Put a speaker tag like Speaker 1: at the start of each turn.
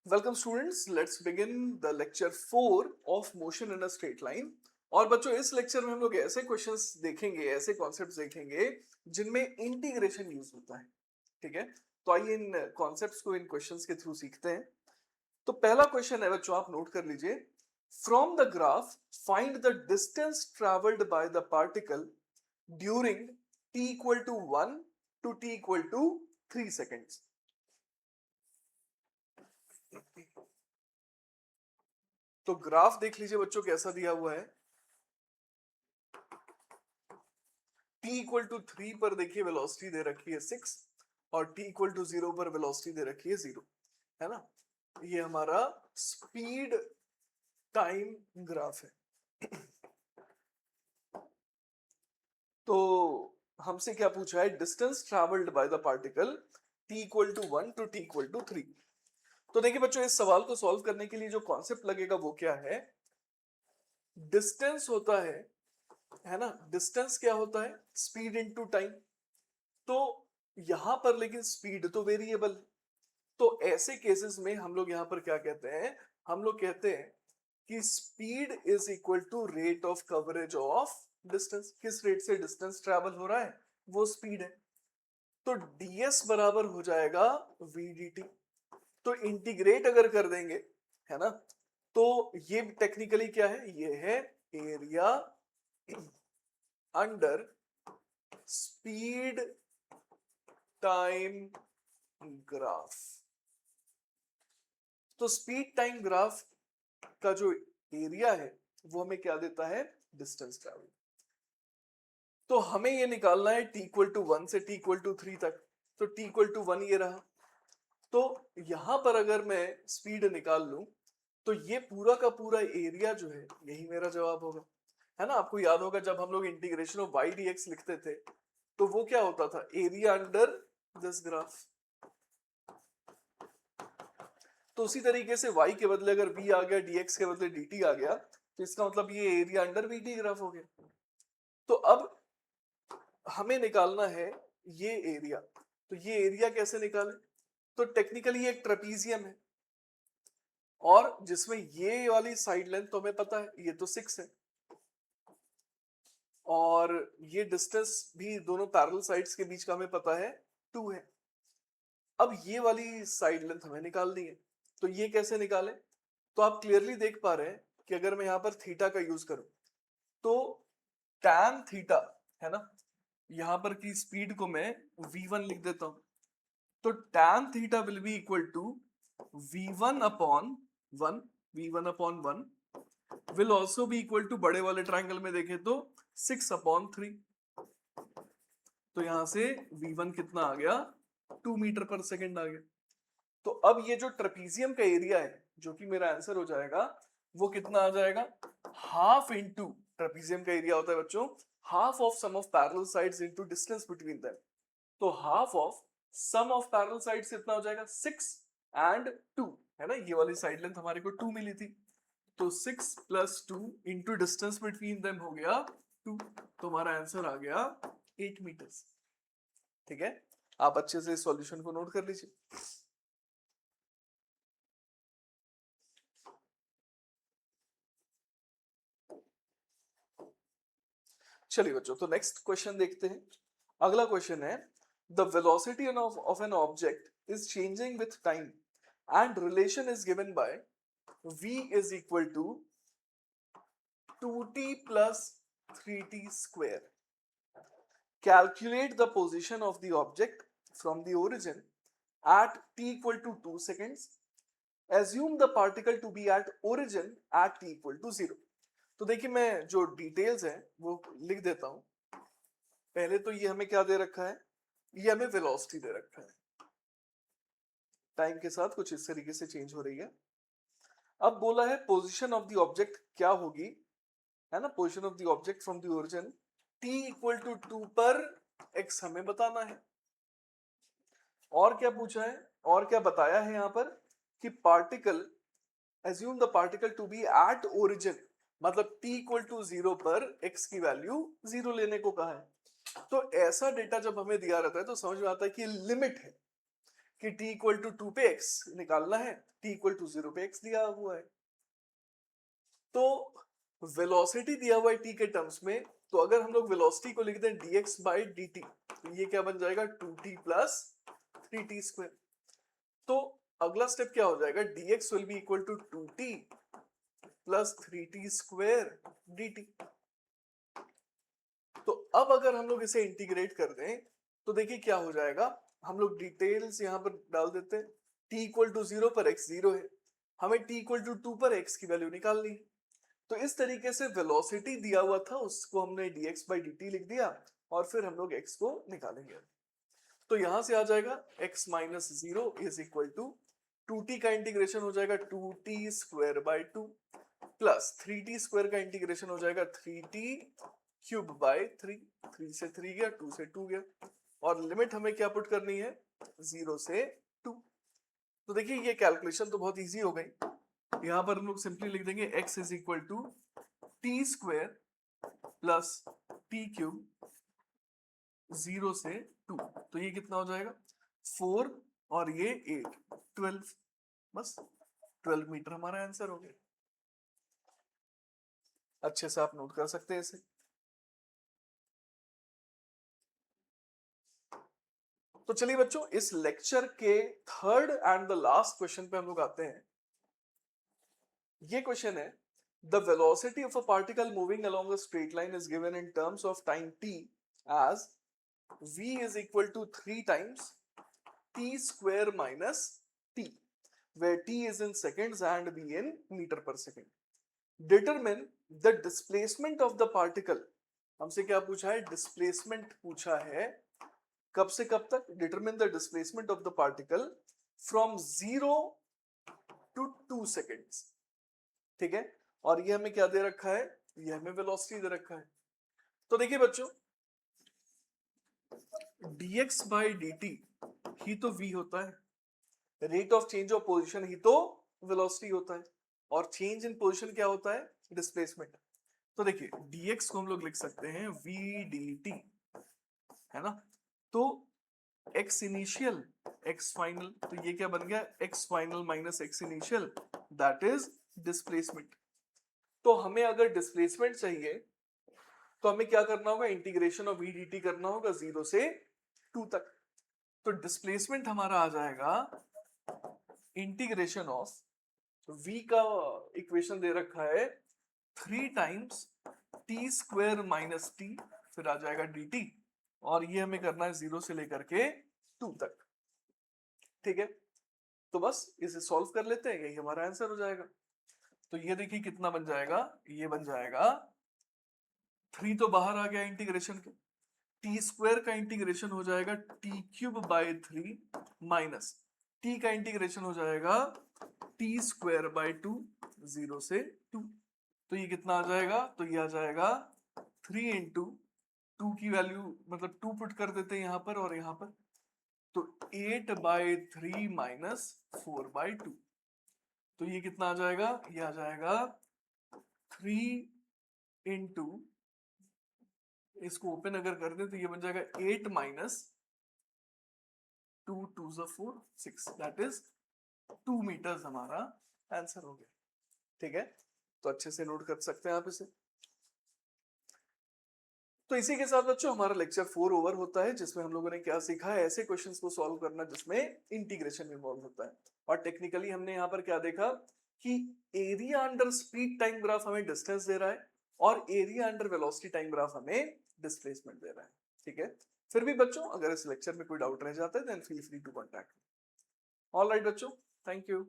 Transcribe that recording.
Speaker 1: Welcome students, let's begin the lecture 4 of motion in a straight line। और बच्चों इस lecture में हम लोग ऐसे क्वेश्चंस देखेंगे, ऐसे कॉन्सेप्ट्स देखेंगे जिनमें इंटीग्रेशन यूज होता है। ठीक है, तो आइए इन कॉन्सेप्ट्स को इन क्वेश्चंस के थ्रू सीखते हैं। तो पहला क्वेश्चन है बच्चों, आप नोट कर लीजिए। From the graph find the distance travelled by the particle during t equal to 1 to t equal to 3 seconds. तो ग्राफ देख लीजिए बच्चों, कैसा दिया हुआ है। t इक्वल टू 3 पर देखिए वेलोसिटी दे रखी है 6 और t इक्वल टू 0 पर वेलोसिटी दे रखी है 0, है ना। ये हमारा स्पीड टाइम ग्राफ है। तो हमसे क्या पूछा है, distance travelled by the particle t equal to 1 to t equal to 3। तो देखिए बच्चों, इस सवाल को सॉल्व करने के लिए जो कॉन्सेप्ट लगेगा वो क्या है, डिस्टेंस होता है ना। डिस्टेंस क्या होता है, स्पीड इनटू टाइम। तो यहां पर लेकिन स्पीड तो वेरिएबल। तो ऐसे केसेस में हम लोग यहां पर क्या कहते हैं, हम लोग कहते हैं कि speed is equal to rate of coverage of distance. किस रेट से डिस्टेंस ट्रैवल हो रहा है वो स्पीड है। तो ds बराबर हो जाएगा vdt। तो इंटीग्रेट अगर कर देंगे, है ना, तो ये टेक्निकली क्या है, ये है area under speed time graph. तो स्पीड टाइम ग्राफ का जो एरिया है वो हमें क्या देता है, डिस्टेंस ट्रैवल। तो हमें ये निकालना है t इक्वल टू 1 से t इक्वल टू 3 तक। तो t इक्वल टू 1 ये रहा। तो यहां पर अगर मैं स्पीड निकाल लूं तो ये पूरा का पूरा एरिया जो है यही मेरा जवाब होगा, है ना। आपको याद होगा जब हम लोग इंटीग्रेशन ऑफ y dx लिखते थे तो वो क्या होता था, एरिया अंडर दिस ग्राफ। तो उसी तरीके से y के बदले अगर v आ गया, dx के बदले dt आ गया, तो इसका मतलब ये एरिया अंडर vt ग्राफ हो गया। तो अब हमें निकालना है ये एरिया। तो ये एरिया कैसे निकालें, तो टेक्निकली ये एक ट्रेपीजियम है और जिसमें ये वाली साइड लेंथ तो हमें पता है, ये तो 6 है और ये डिस्टेंस भी दोनों पैरेलल साइड्स के बीच का हमें पता है 2 है। अब ये वाली साइड लेंथ हमें निकालनी है। तो ये कैसे निकालें, तो आप क्लियरली देख पा रहे हैं कि अगर मैं यहां पर थीटा का यूज करूं तो tan थीटा, है ना, यहां पर की स्पीड को मैं v1 लिख देता हूं। तो tan theta will be equal to v1 upon 1, v1 upon 1 will also be equal to, बड़े वाले ट्राइंगल में देखें तो 6 अपॉन 3। तो यहां से v1 कितना आ गया, 2 मीटर पर सेकेंड आ गया। तो अब ये जो ट्रेपीजियम का एरिया है जो कि मेरा आंसर हो जाएगा, वो कितना आ जाएगा, हाफ इंटू, ट्रेपीजियम का एरिया होता है बच्चों half of sum of parallel sides into distance between them. तो half of sum of parallel sides कितना हो जाएगा, 6 एंड 2, है ना। ये वाली साइड लेंथ हमारे को 2 मिली थी, तो 6 plus 2 into distance between them हो गया 2। तो हमारा आंसर आ गया 8 मीटर्स। ठीक है, आप अच्छे से सॉल्यूशन को नोट कर लीजिए। चलिए बच्चों, तो नेक्स्ट क्वेश्चन देखते हैं। अगला क्वेश्चन है, the velocity of an object is changing with time and relation is given by v is equal to 2t plus 3t square. Calculate the position of the object from the origin at t equal to 2 seconds. Assume the particle to be at origin at t equal to 0. तो देखिए मैं जो details हैं वो लिख देता हूं। पहले तो ये हमें क्या दे रखा है, ये हमें वेलोसिटी दे रखा है, टाइम के साथ कुछ इस तरीके से चेंज हो रही है। अब बोला है पोजीशन ऑफ द ऑब्जेक्ट क्या होगी, है ना, position of the object from the origin t equal to 2 पर x हमें बताना है। और क्या पूछा है, और क्या बताया है यहां पर कि particle, assume the particle to be at origin, मतलब t इक्वल टू 0 पर x की वैल्यू 0 लेने को कहा है। तो ऐसा डेटा जब हमें दिया रहता है तो समझ में आता है कि लिमिट है। कि t इक्वल टू 2 पे x निकालना है, t इक्वल टू 0 पे x दिया हुआ है। तो वेलोसिटी दिया हुआ है t के टर्म्स में, तो अगर हम लोग वेलोसिटी को लिखते हैं dx बाई dt, तो ये क्या बन जाएगा 2t प्लस 3t स्क्वायर। तो अगला स्टेप क्या हो जाएगा, dx will be equal to 2t plus 3t square dt। तो अब अगर हम लोग इसे इंटीग्रेट कर दें तो देखिए क्या हो जाएगा, हम लोग डिटेल्स यहां पर डाल देते हैं। t इक्वल टू 0 पर x 0 है, हमें t इक्वल टू 2 पर x की वैल्यू निकालनी है। तो इस तरीके से वेलोसिटी दिया हुआ था उसको हमने dx बाई dt लिख दिया और फिर हम लोग x को निकालेंगे। तो यहां से आ जाएगा x minus 0 is equal to 2t का इंटीग्रेशन हो जाएगा 2t square by 2 plus 3t square का इंटीग्रेशन हो जाएगा 3t क्यूब बाई 3, 3 से 3 गया, 2 से 2 गया, और लिमिट हमें क्या पुट करनी है 0 से 2। तो देखिए ये कैलकुलेशन तो बहुत इजी हो गई। यहां पर हम लोग सिंपली लिख देंगे x is equal to t square plus t cube 0 से 2, तो ये कितना हो जाएगा 4 और ये 8, 12, बस 12 मीटर हमारा आंसर हो गया। अच्छे से आप नोट कर सकते हैं इसे। तो चलिए बच्चों इस लेक्चर के third and the last question पे हम लोग आते हैं। ये क्वेश्चन है, the velocity of a particle moving along a straight line is given in terms of time t as v is equal to 3 times t square minus t, where t is in seconds and v in meter per second. Determine the displacement of the particle. हमसे क्या पूछा है, displacement पूछा है, कब से कब तक, determine the displacement of the particle from 0 to 2 seconds. ठीक है, और ये हमें क्या दे रखा है, ये हमें वेलोसिटी दे रखा है। तो देखिए बच्चों dx बाई dt ही तो v होता है, rate of change of position ही तो वेलोसिटी होता है, और चेंज इन पोजीशन क्या होता है, डिस्प्लेसमेंट। तो देखिए dx को हम लोग लिख सकते हैं v dt, है ना, तो x इनिशियल x फाइनल, तो ये क्या बन गया x final minus x initial, that is displacement. तो हमें अगर डिस्प्लेसमेंट चाहिए तो हमें क्या करना होगा, इंटीग्रेशन ऑफ v dt करना होगा 0 से 2 तक। तो डिस्प्लेसमेंट हमारा आ जाएगा इंटीग्रेशन ऑफ, v का इक्वेशन दे रखा है 3 times t square minus t, फिर आ जाएगा dt, और ये हमें करना है 0 से लेकर के 2 तक। ठीक है, तो बस इसे सॉल्व कर लेते हैं, यही हमारा आंसर हो जाएगा। तो ये देखिए कितना बन जाएगा, ये बन जाएगा 3 तो बाहर आ गया इंटीग्रेशन के, टी स्क्वायर का इंटीग्रेशन हो जाएगा T cube by 3 minus T का इंटीग्रेशन हो जाएगा टी स्क्वायर बाई 2, 0 से 2। तो ये कितना आ जाएगा, तो ये आ जाएगा 3 इंटू 2 की वैल्यू मतलब 2 पुट कर देते हैं यहां पर और यहां पर, तो 8 बाई 3 माइनस 4 बाई 2, तो ये कितना आ जाएगा, ये आ जाएगा 3 इंटू, इसको ओपन अगर कर दे तो ये बन जाएगा 8 माइनस 2 2 4 6, दैट इज 2 मीटर्स हमारा आंसर हो गया। ठीक है, तो अच्छे से नोट कर सकते हैं आप इसे। तो इसी के साथ बच्चों हमारा लेक्चर 4 ओवर होता है, जिसमें हम लोगों ने क्या सीखा है, ऐसे क्वेश्चंस को सॉल्व करना जिसमें इंटीग्रेशन इन्वॉल्व होता है। और टेक्निकली हमने यहाँ पर क्या देखा कि area under speed time graph हमें डिस्टेंस दे रहा है और area under velocity time graph हमें डिस्प्लेसमेंट दे रहा है। ठीक है, फिर भी बच्चों अगर इस लेक्चर में कोई डाउट रह जाता है then feel free to contact. All right बच्चों, थैंक यू।